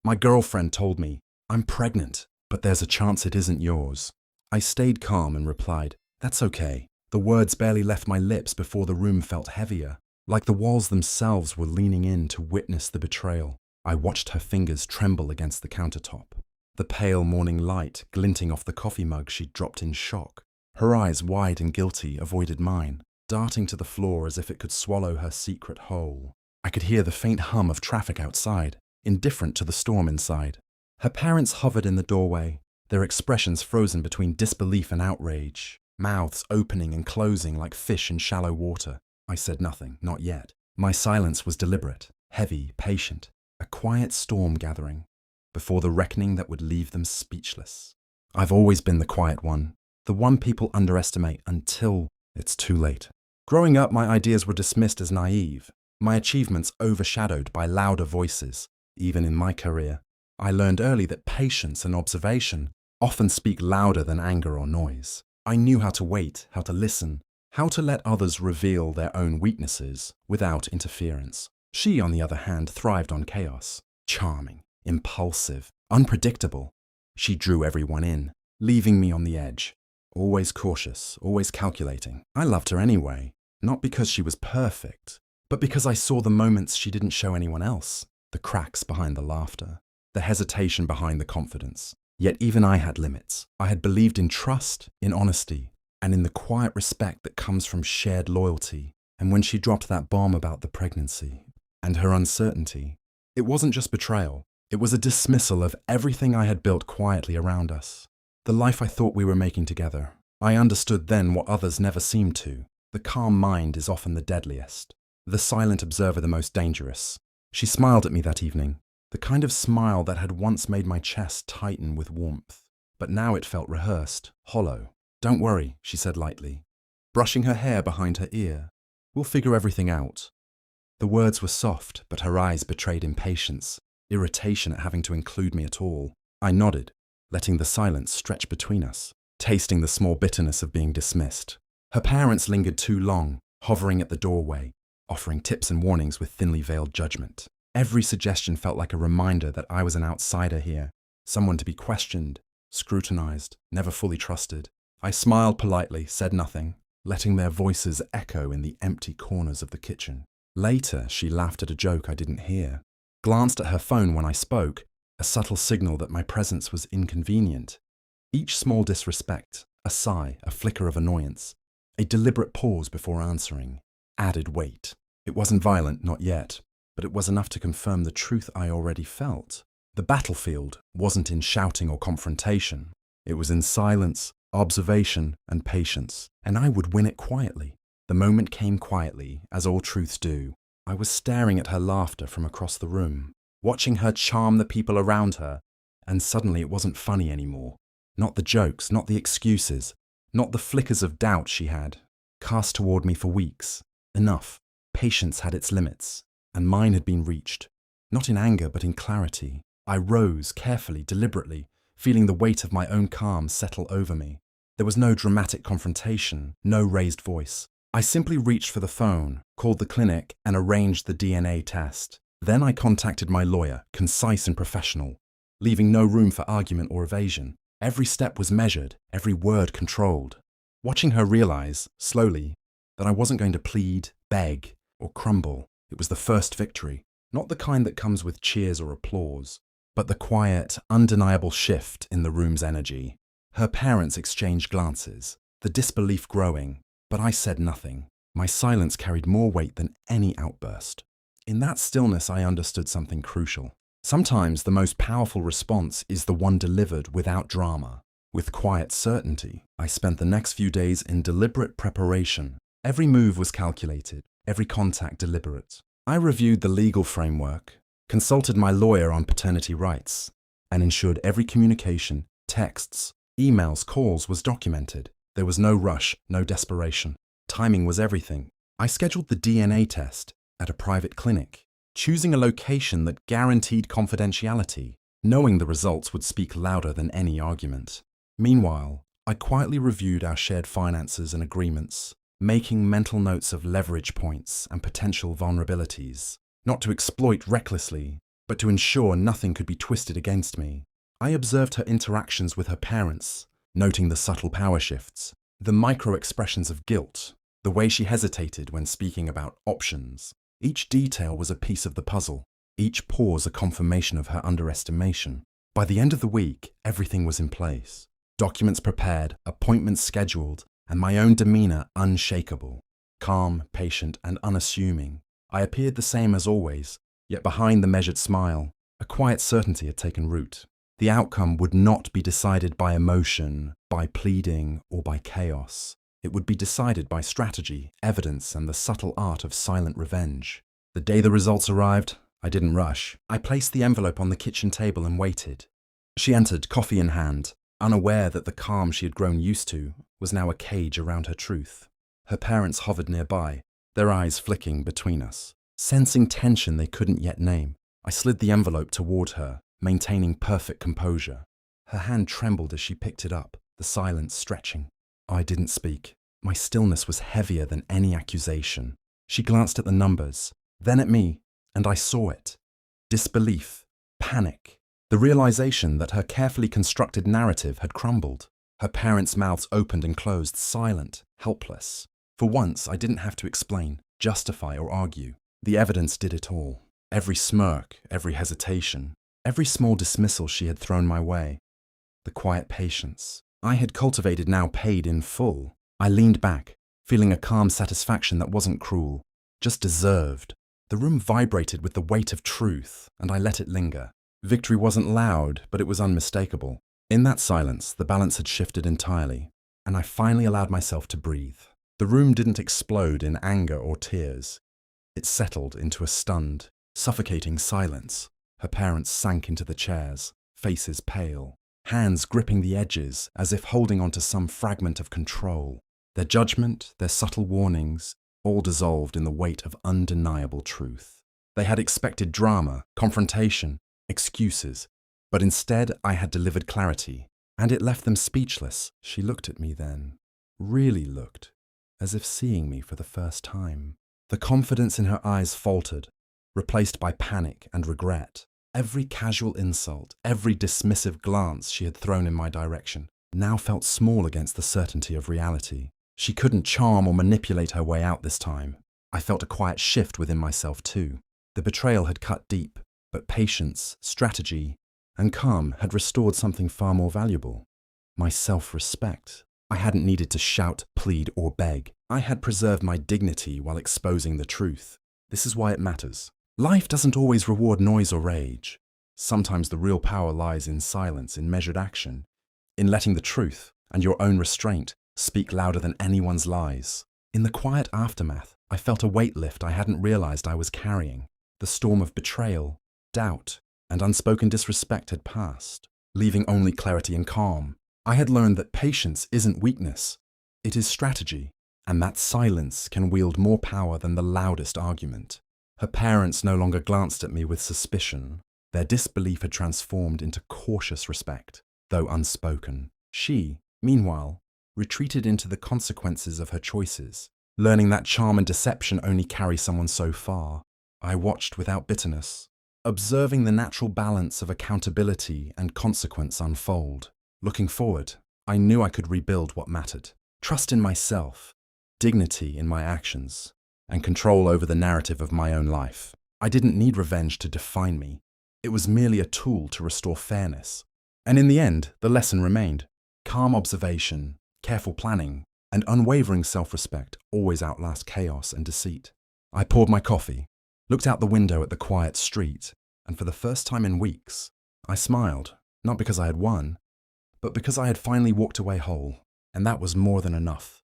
My girlfriend told me, I'm pregnant, but there's a chance it isn't yours. I stayed calm and replied, that's okay. The words barely left my lips before the room felt heavier, like the walls themselves were leaning in to witness the betrayal. I watched her fingers tremble against the countertop, the pale morning light glinting off the coffee mug she'd dropped in shock. Her eyes, wide and guilty, avoided mine, darting to the floor as if it could swallow her secret whole. I could hear the faint hum of traffic outside, indifferent to the storm inside. Her parents hovered in the doorway, their expressions frozen between disbelief and outrage, mouths opening and closing like fish in shallow water. I said nothing, not yet. My silence was deliberate, heavy, patient, a quiet storm gathering, before the reckoning that would leave them speechless. I've always been the quiet one, the one people underestimate until it's too late. Growing up, my ideas were dismissed as naive, my achievements overshadowed by louder voices. Even in my career, I learned early that patience and observation often speak louder than anger or noise. I knew how to wait, how to listen, how to let others reveal their own weaknesses without interference. She, on the other hand, thrived on chaos. Charming, impulsive, unpredictable. She drew everyone in, leaving me on the edge. Always cautious, always calculating. I loved her anyway, not because she was perfect, but because I saw the moments she didn't show anyone else. The cracks behind the laughter, the hesitation behind the confidence. Yet even I had limits. I had believed in trust, in honesty, and in the quiet respect that comes from shared loyalty. And when she dropped that bomb about the pregnancy and her uncertainty, it wasn't just betrayal. It was a dismissal of everything I had built quietly around us. The life I thought we were making together. I understood then what others never seemed to. The calm mind is often the deadliest. The silent observer the most dangerous. She smiled at me that evening, the kind of smile that had once made my chest tighten with warmth. But now it felt rehearsed, hollow. Don't worry, she said lightly, brushing her hair behind her ear. We'll figure everything out. The words were soft, but her eyes betrayed impatience, irritation at having to include me at all. I nodded, letting the silence stretch between us, tasting the small bitterness of being dismissed. Her parents lingered too long, hovering at the doorway, offering tips and warnings with thinly veiled judgment. Every suggestion felt like a reminder that I was an outsider here, someone to be questioned, scrutinized, never fully trusted. I smiled politely, said nothing, letting their voices echo in the empty corners of the kitchen. Later, she laughed at a joke I didn't hear, glanced at her phone when I spoke, a subtle signal that my presence was inconvenient. Each small disrespect, a sigh, a flicker of annoyance, a deliberate pause before answering, added weight. It wasn't violent, not yet, but it was enough to confirm the truth I already felt. The battlefield wasn't in shouting or confrontation. It was in silence, observation, and patience, and I would win it quietly. The moment came quietly, as all truths do. I was staring at her laughter from across the room, watching her charm the people around her, and suddenly it wasn't funny anymore. Not the jokes, not the excuses, not the flickers of doubt she had cast toward me for weeks. Enough. Patience had its limits, and mine had been reached. Not in anger, but in clarity. I rose, carefully, deliberately, feeling the weight of my own calm settle over me. There was no dramatic confrontation, no raised voice. I simply reached for the phone, called the clinic, and arranged the DNA test. Then I contacted my lawyer, concise and professional, leaving no room for argument or evasion. Every step was measured, every word controlled. Watching her realize, slowly, that I wasn't going to plead, beg, or crumble. It was the first victory, not the kind that comes with cheers or applause, but the quiet, undeniable shift in the room's energy. Her parents exchanged glances, the disbelief growing, but I said nothing. My silence carried more weight than any outburst. In that stillness, I understood something crucial. Sometimes the most powerful response is the one delivered without drama, with quiet certainty. I spent the next few days in deliberate preparation. Every move was calculated, every contact deliberate. I reviewed the legal framework, consulted my lawyer on paternity rights, and ensured every communication, texts, emails, calls was documented. There was no rush, no desperation. Timing was everything. I scheduled the DNA test at a private clinic, choosing a location that guaranteed confidentiality, knowing the results would speak louder than any argument. Meanwhile, I quietly reviewed our shared finances and agreements, making mental notes of leverage points and potential vulnerabilities, not to exploit recklessly, but to ensure nothing could be twisted against me. I observed her interactions with her parents, noting the subtle power shifts, the micro-expressions of guilt, the way she hesitated when speaking about options. Each detail was a piece of the puzzle, each pause a confirmation of her underestimation. By the end of the week, everything was in place. Documents prepared, appointments scheduled, and my own demeanor unshakable. Calm, patient, and unassuming. I appeared the same as always, yet behind the measured smile, a quiet certainty had taken root. The outcome would not be decided by emotion, by pleading, or by chaos. It would be decided by strategy, evidence, and the subtle art of silent revenge. The day the results arrived, I didn't rush. I placed the envelope on the kitchen table and waited. She entered, coffee in hand, unaware that the calm she had grown used to was now a cage around her truth. Her parents hovered nearby, their eyes flicking between us. Sensing tension they couldn't yet name, I slid the envelope toward her, maintaining perfect composure. Her hand trembled as she picked it up, the silence stretching. I didn't speak. My stillness was heavier than any accusation. She glanced at the numbers, then at me, and I saw it. Disbelief, panic, the realization that her carefully constructed narrative had crumbled. Her parents' mouths opened and closed, silent, helpless. For once, I didn't have to explain, justify, or argue. The evidence did it all. Every smirk, every hesitation, every small dismissal she had thrown my way. The quiet patience I had cultivated now paid in full. I leaned back, feeling a calm satisfaction that wasn't cruel, just deserved. The room vibrated with the weight of truth, and I let it linger. Victory wasn't loud, but it was unmistakable. In that silence, the balance had shifted entirely, and I finally allowed myself to breathe. The room didn't explode in anger or tears. It settled into a stunned, suffocating silence. Her parents sank into the chairs, faces pale, hands gripping the edges as if holding onto some fragment of control. Their judgment, their subtle warnings, all dissolved in the weight of undeniable truth. They had expected drama, confrontation, excuses, but instead I had delivered clarity, and it left them speechless. She looked at me then, really looked, as if seeing me for the first time. The confidence in her eyes faltered, replaced by panic and regret. Every casual insult, every dismissive glance she had thrown in my direction, now felt small against the certainty of reality. She couldn't charm or manipulate her way out this time. I felt a quiet shift within myself too. The betrayal had cut deep, but patience, strategy, and calm had restored something far more valuable. My self-respect. I hadn't needed to shout, plead, or beg. I had preserved my dignity while exposing the truth. This is why it matters. Life doesn't always reward noise or rage. Sometimes the real power lies in silence, in measured action, in letting the truth and your own restraint speak louder than anyone's lies. In the quiet aftermath, I felt a weight lift I hadn't realized I was carrying. The storm of betrayal, doubt, and unspoken disrespect had passed, leaving only clarity and calm. I had learned that patience isn't weakness, it is strategy, and that silence can wield more power than the loudest argument. Her parents no longer glanced at me with suspicion. Their disbelief had transformed into cautious respect, though unspoken. She, meanwhile, retreated into the consequences of her choices, learning that charm and deception only carry someone so far. I watched without bitterness, observing the natural balance of accountability and consequence unfold. Looking forward, I knew I could rebuild what mattered. Trust in myself, dignity in my actions, and control over the narrative of my own life. I didn't need revenge to define me. It was merely a tool to restore fairness. And in the end, the lesson remained. Calm observation, careful planning, and unwavering self-respect always outlast chaos and deceit. I poured my coffee, looked out the window at the quiet street, and for the first time in weeks, I smiled, not because I had won, but because I had finally walked away whole, and that was more than enough.